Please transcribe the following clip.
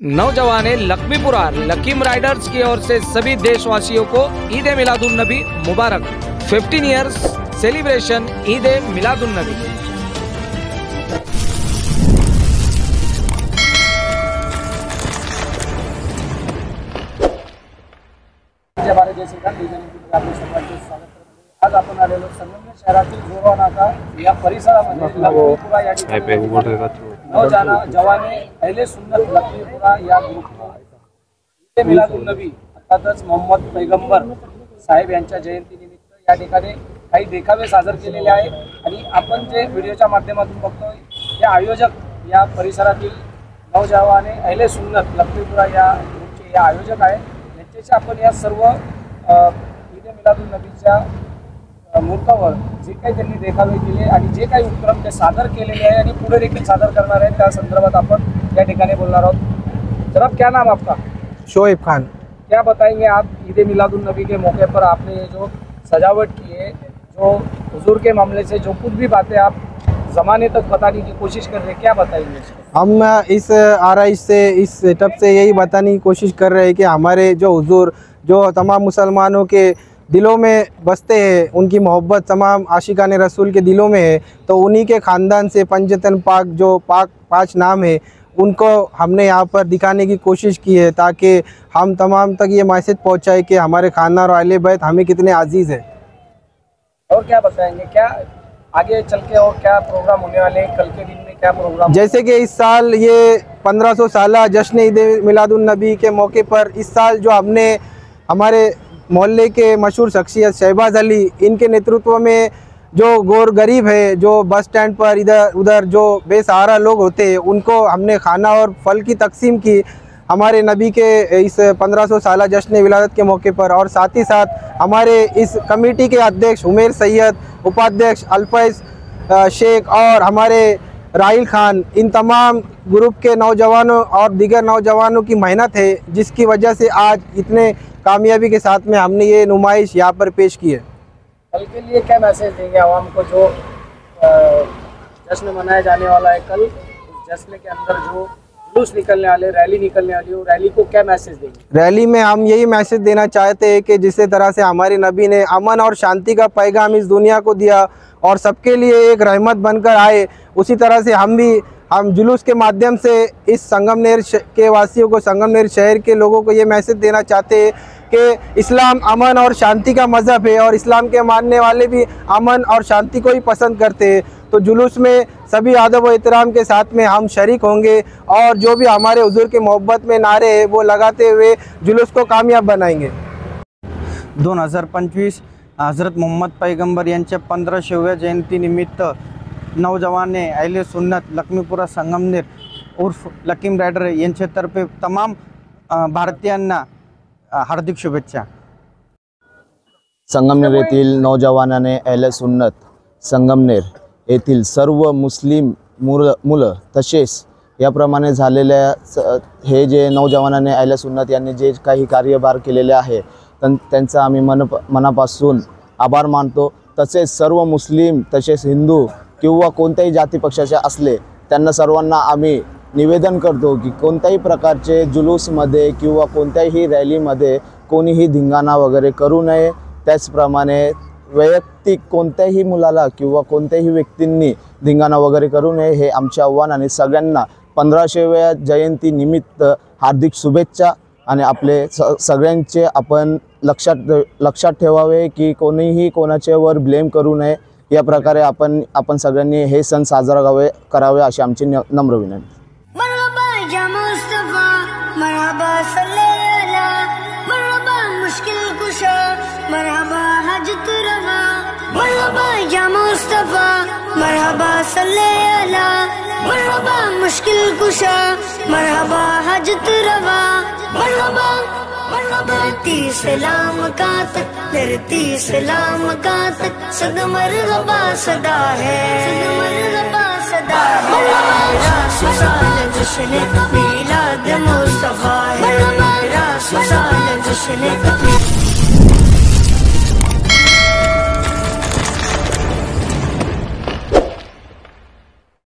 नौजवाने Lakshmipura लकीम Riders की ओर से सभी देशवासियों को ईद ए मिलादुन नबी मुबारक। 15 इयर्स सेलिब्रेशन ईद ए मिलादुन नबी। आज आपण आलेलो संगमनेर शहरातील जोरा नाका या परिसरामध्ये लक्ष्मीपुरा या ठिकाणी नौजवाने अहले सुन्नत लक्ष्मीपुरा या ग्रुपने ईद ए मिलादुन नबी अर्थातच मोहम्मद पैगंबर साहेब यांच्या जयंतीनिमित्त या ठिकाणी काही देखावे सादर केलेले आहे आणि आपण जे व्हिडिओच्या माध्यमातून बघतोय हे आयोजक या परिसरातील नौजवाने अहले सुन्नत लक्ष्मीपुरा या ग्रुपचे हे आयोजक आहेत। यांच्याशी आपण या सर्व ईद ए मिलादुन नबीच्या मुहूर्तावर जे काही त्यांनी देखावे केले आणि जे काही उपक्रम ते सादर केलेले आहे आणि पुढे देखील सादर करणार आहेत त्या संदर्भात आपण या ठिकाणी बोलणार आहोत। जनाब, क्या नाम आपका? शोएब खान। क्या बताएंगे आप ईद ए मिलादुन नबी के मौके पर आपने ये जो सजावट की है, जो हुजूर के मामले से जो कुछ भी बातें आप ज़माने तक बताने की कोशिश कर रहे हैं, क्या बताएंगे? हम इस आरइश से, इस सेटअप से यही बताने की कोशिश कर रहे हैं कि हमारे जो हुजूर जो तमाम मुसलमानों के दिलों में बसते हैं, उनकी मोहब्बत तमाम आशिकाने रसूल के दिलों में है, तो उन्हीं के ख़ानदान से पंजतन पाक जो पाक 5 नाम है उनको हमने यहाँ पर दिखाने की कोशिश की है ताकि हम तमाम तक ये मैसेज पहुँचाए कि हमारे खानदान और अहले बैत हमें कितने अजीज़ है। और क्या बताएंगे, क्या आगे चल के और क्या प्रोग्राम होने वाले हैं? कल के दिन में क्या प्रोग्राम? जैसे कि इस साल ये 1500 साला जश्न ईद ए मिलादुन नबी के मौके पर इस साल जो हमने हमारे मोहल्ले के मशहूर शख्सियत शहबाज अली, इनके नेतृत्व में जो गोर गरीब है, जो बस स्टैंड पर इधर उधर जो बेसहारा लोग होते हैं, उनको हमने खाना और फल की तकसीम की हमारे नबी के इस 1500 साला जश्न विलादत के मौके पर। और साथ ही साथ हमारे इस कमेटी के अध्यक्ष उमेर सैयद, उपाध्यक्ष अल्फैज शेख और हमारे राहिल खान, इन तमाम ग्रुप के नौजवानों और दीगर नौजवानों की मेहनत है जिसकी वजह से आज इतने कामयाबी के साथ में हमने ये नुमाइश यहाँ पर पेश की है। कल के लिए क्या मैसेज देंगे आवाम को? जो जश्न मनाया जाने वाला है कल, उस जश्न के अंदर जो जुलूस निकलने वाले, रैली निकलने वाली है, रैली को क्या मैसेज देंगे? रैली में हम यही मैसेज देना चाहते हैं कि जिस तरह से हमारे नबी ने अमन और शांति का पैगाम इस दुनिया को दिया और सबके लिए एक रहमत बनकर आए, उसी तरह से हम जुलूस के माध्यम से इस संगमनेर के वासियों को, संगमनेर शहर के लोगों को ये मैसेज देना चाहते हैं कि इस्लाम अमन और शांति का मज़हब है और इस्लाम के मानने वाले भी अमन और शांति को ही पसंद करते हैं। तो जुलूस में सभी अदब व एहतराम के साथ में हम शरीक होंगे और जो भी हमारे हुजूर के मोहब्बत में नारे हैं वो लगाते हुए जुलूस को कामयाब बनाएंगे। 2025 हज़रत मोहम्मद पैगंबर यांच्या 1500व्या जयंतीनिमित्त नौजवाने अहले सुन्नत लक्ष्मीपुरा संगमनेर उर्फ लकीम रायडर यांच्यातर्फे तमाम भारतीयांना हार्दिक शुभेच्छा। संगमनेर येथील नौजवानाने अहले सुन्नत संगमनेर येथील सर्व मुस्लिम मुलं तसेच याप्रमाणे झालेल्या हे जे नौजवानाने अहले सुन्नत यांनी जे काही कार्यभार केलेले आहे त्यांचा आम्ही मनापासून आभार मानतो। तसेच सर्व मुस्लिम तसेच हिंदू किंवा कोणत्याही जाती पक्षाचे असले त्यांना सर्वांना आम्ही निवेदन करतो की कोणत्याही प्रकारचे जुलूसमध्ये किंवा कोणत्याही रॅलीमध्ये कोणीही धिंगाणा वगैरे करू नये। त्याचप्रमाणे वैयक्तिक कोणत्याही मुलाला किंवा कोणत्याही व्यक्तींनी धिंगाणा वगैरे करू नये हे आमचे आव्हान आणि सगळ्यांना 1500व्या जयंतीनिमित्त हार्दिक शुभेच्छा। आणि आपले सगळ्यांचे आपण लक्षात ठेवावे की कोणीही कोणाच्यावर ब्लेम करू नये। या प्रकारे आपण सगळ्यांनी हे सण साजरा करावे अशी आमची नम्र विनंती। मरहबा या मुस्तफा, मरहबा सल्लल्ला, मरहबा मुश्किल कुशा, मरहबा हजत रवा, मरहबा या मुस्तफा, मरहबा सल्लल्ला, मरहबा मुश्किल कुशा, मरहबा हजत रवा, मरहबा धरती सलाम का तक, धरती सलाम का तक, सद मरहबा सदा है, सद मरहबा सदा है। मरहबा साल जश्न मिलाद मुस्तफा है, मरहबा साल जश्न